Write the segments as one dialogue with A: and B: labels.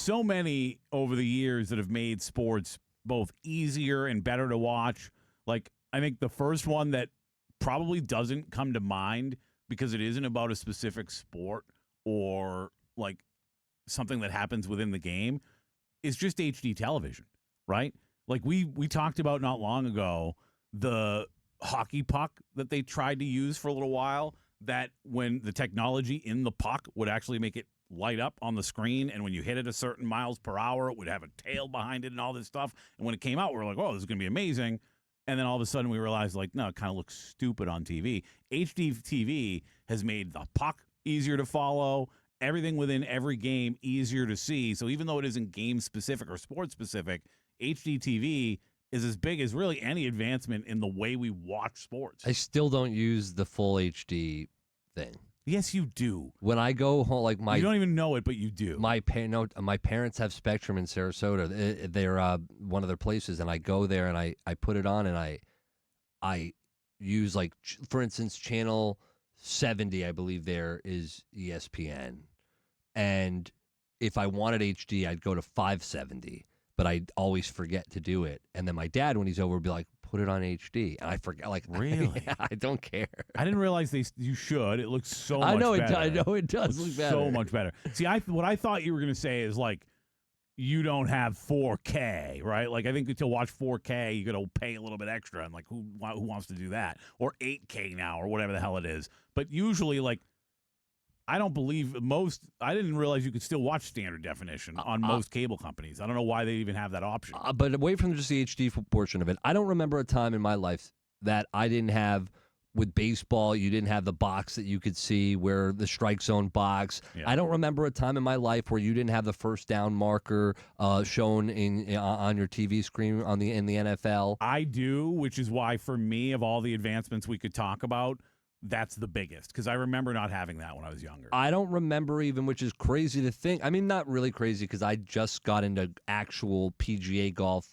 A: so many over the years that have made sports both easier and better to watch. Like, I think the first one that probably doesn't come to mind because it isn't about a specific sport or like something that happens within the game is just HD television, right? Like we talked about not long ago, the hockey puck that they tried to use for a little while, that when the technology in the puck would actually make it light up on the screen, and when you hit it a certain miles per hour, it would have a tail behind it and all this stuff. And when it came out, we were like, oh, this is going to be amazing. And then all of a sudden we realized, like, no, it kind of looks stupid on TV. HD TV has made the puck easier to follow, everything within every game easier to see. So even though it isn't game-specific or sports-specific, HD TV is as big as really any advancement in the way we watch sports.
B: I still don't use the full HD thing.
A: Yes, you do.
B: When I go home, like
A: you don't even know it, but you do.
B: My parents have Spectrum in Sarasota. They're one of their places, and I go there and I put it on and I use, like, for instance, channel 70. I believe there is ESPN, and if I wanted HD, I'd go to 570. But I always forget to do it, and then my dad, when he's over, would be like, "Put it on HD," and I forget. Like,
A: really,
B: I don't care.
A: I didn't realize you should. It looks so
B: I
A: much
B: know
A: better.
B: I know it does look better.
A: So much better. See, what I thought you were going to say is, like, you don't have 4K, right? Like, I think to watch 4K, you got to pay a little bit extra, and like, who wants to do that? Or 8K now, or whatever the hell it is. But usually, like, I don't believe I didn't realize you could still watch standard definition on most cable companies. I don't know why they even have that option.
B: But away from just the HD portion of it, I don't remember a time in my life that I didn't have, with baseball, you didn't have the box that you could see where the strike zone box. Yeah. I don't remember a time in my life where you didn't have the first down marker shown on your TV screen in the NFL.
A: I do, which is why, for me, of all the advancements we could talk about, that's the biggest, because I remember not having that when I was younger.
B: I don't remember even, which is crazy to think. I mean, not really crazy, because I just got into actual PGA golf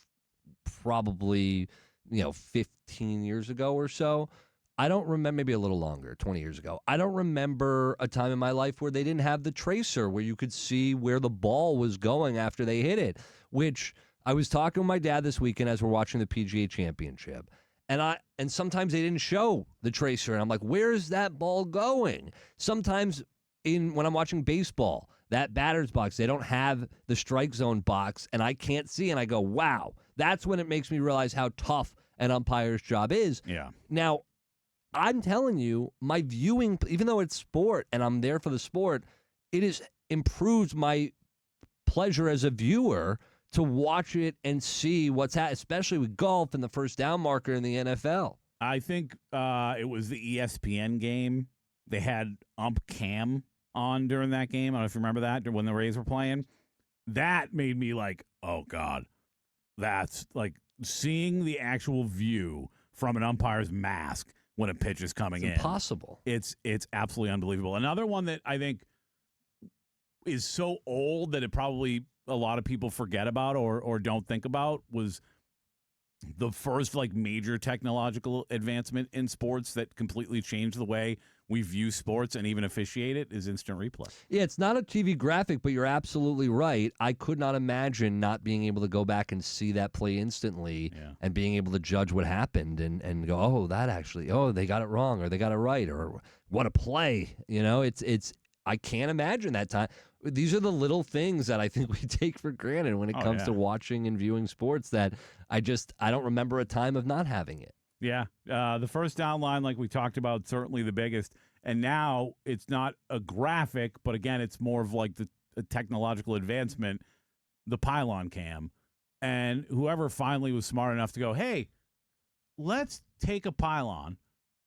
B: probably, 15 years ago or so. I don't remember, maybe a little longer, 20 years ago. I don't remember a time in my life where they didn't have the tracer, where you could see where the ball was going after they hit it, which I was talking with my dad this weekend as we're watching the PGA Championship. And sometimes they didn't show the tracer, and I'm like, where's that ball going? Sometimes when I'm watching baseball, that batter's box, they don't have the strike zone box, and I can't see, and I go, wow. That's when it makes me realize how tough an umpire's job is.
A: Yeah.
B: Now, I'm telling you, my viewing, even though it's sport and I'm there for the sport, it has improved my pleasure as a viewer to watch it and see what's happening, especially with golf and the first down marker in the NFL.
A: I think it was the ESPN game. They had Ump Cam on during that game. I don't know if you remember that, when the Rays were playing. That made me like, oh, God. That's like seeing the actual view from an umpire's mask when a pitch is coming in.
B: Impossible.
A: It's absolutely unbelievable. Another one that I think is so old that it probably a lot of people forget about or don't think about was the first like major technological advancement in sports that completely changed the way we view sports and even officiate it is instant replay.
B: Yeah, it's not a TV graphic, but you're absolutely right. I could not imagine not being able to go back and see that play instantly and being able to judge what happened and go, oh, they got it wrong or they got it right or what a play. It's I can't imagine that time. These are the little things that I think we take for granted when it comes to watching and viewing sports that I don't remember a time of not having it.
A: Yeah. The first down line, like we talked about, certainly the biggest. And now it's not a graphic, but again, it's more of like a technological advancement, the pylon cam. And whoever finally was smart enough to go, hey, let's take a pylon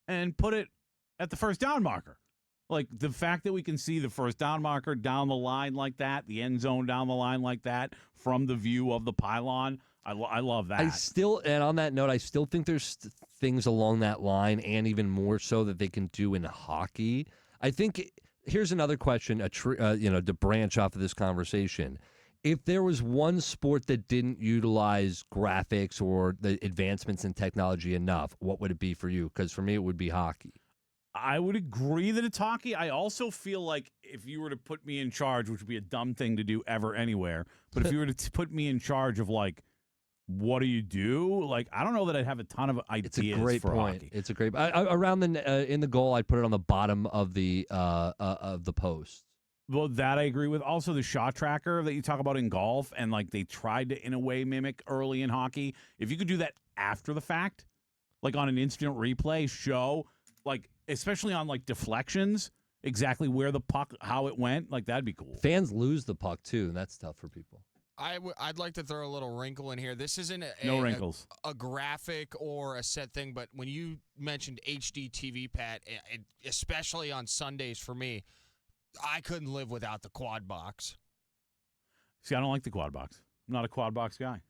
A: and put it at the first down marker. Like the fact that we can see the first down marker down the line like that, the end zone down the line like that from the view of the pylon, I love that.
B: And on that note, I still think there's things along that line and even more so that they can do in hockey. I think here's another question, to branch off of this conversation. If there was one sport that didn't utilize graphics or the advancements in technology enough, what would it be for you? Because for me, it would be hockey.
A: I would agree that it's hockey. I also feel like if you were to put me in charge, which would be a dumb thing to do ever anywhere, but if you were to put me in charge of like, what do you do? Like, I don't know that I'd have a ton of ideas.
B: It's a great
A: for
B: point.
A: hockey.
B: It's a great around the in the goal. I'd put it on the bottom of the post.
A: Well, that I agree with. Also, the shot tracker that you talk about in golf, and like they tried to, in a way, mimic early in hockey. If you could do that after the fact, like on an instant replay, show, like, especially on like deflections, exactly where the puck, how it went, like that'd be cool.
B: Fans lose the puck too, and that's tough for people.
C: I'd like to throw a little wrinkle in here. This isn't
A: No wrinkles.
C: a graphic or a set thing, but when you mentioned HD TV, Pat, especially on Sundays for me, I couldn't live without the quad box.
A: See, I don't like the quad box. I'm not a quad box guy.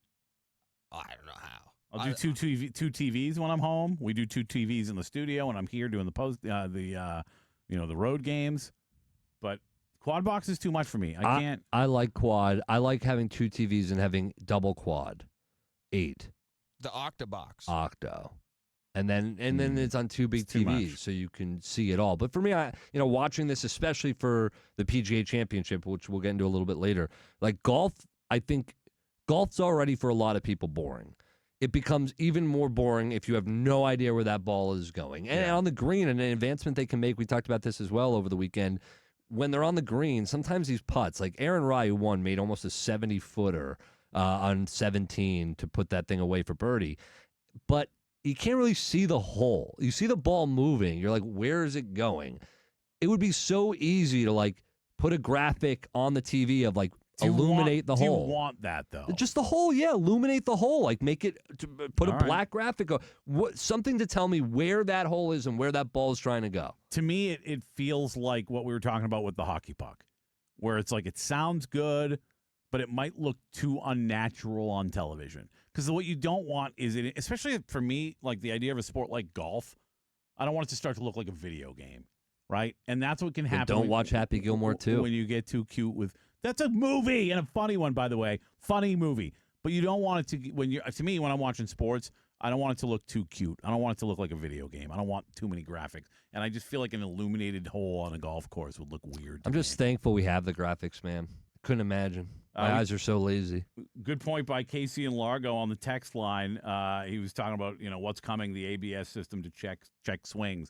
C: I don't know how.
A: I'll do two TVs when I'm home. We do 2 TVs in the studio when I'm here doing the road games. But quad box is too much for me. I can't.
B: I like quad. I like having 2 TVs and having double quad, 8.
C: The Octabox.
B: Octo. And then it's on 2 big TVs, so you can see it all. But for me, watching this, especially for the PGA Championship, which we'll get into a little bit later, like golf, I think golf's already for a lot of people boring. It becomes even more boring if you have no idea where that ball is going. And on the green, and an advancement they can make, we talked about this as well over the weekend, when they're on the green, sometimes these putts, like Aaron Rai, who won, made almost a 70-footer on 17 to put that thing away for birdie. But you can't really see the hole. You see the ball moving. You're like, where is it going? It would be so easy to like put a graphic on the TV of like illuminate the hole.
A: Do you want that though?
B: Just the hole, yeah. Illuminate the hole. Like make it, put a black graphic. Something to tell me where that hole is and where that ball is trying to go.
A: To me, it feels like what we were talking about with the hockey puck, where it's like it sounds good, but it might look too unnatural on television. Because what you don't want is it, especially for me, like the idea of a sport like golf, I don't want it to start to look like a video game, right? And that's what can happen.
B: Don't watch Happy Gilmore 2.
A: When you get too cute with, that's a movie, and a funny one, by the way, funny movie. But you don't want it to, to me, when I'm watching sports, I don't want it to look too cute. I don't want it to look like a video game. I don't want too many graphics. And I just feel like an illuminated hole on a golf course would look weird.
B: I'm just thankful we have the graphics, man. Couldn't imagine. My eyes are so lazy.
A: Good point by Casey and Largo on the text line. He was talking about what's coming, the ABS system to check swings.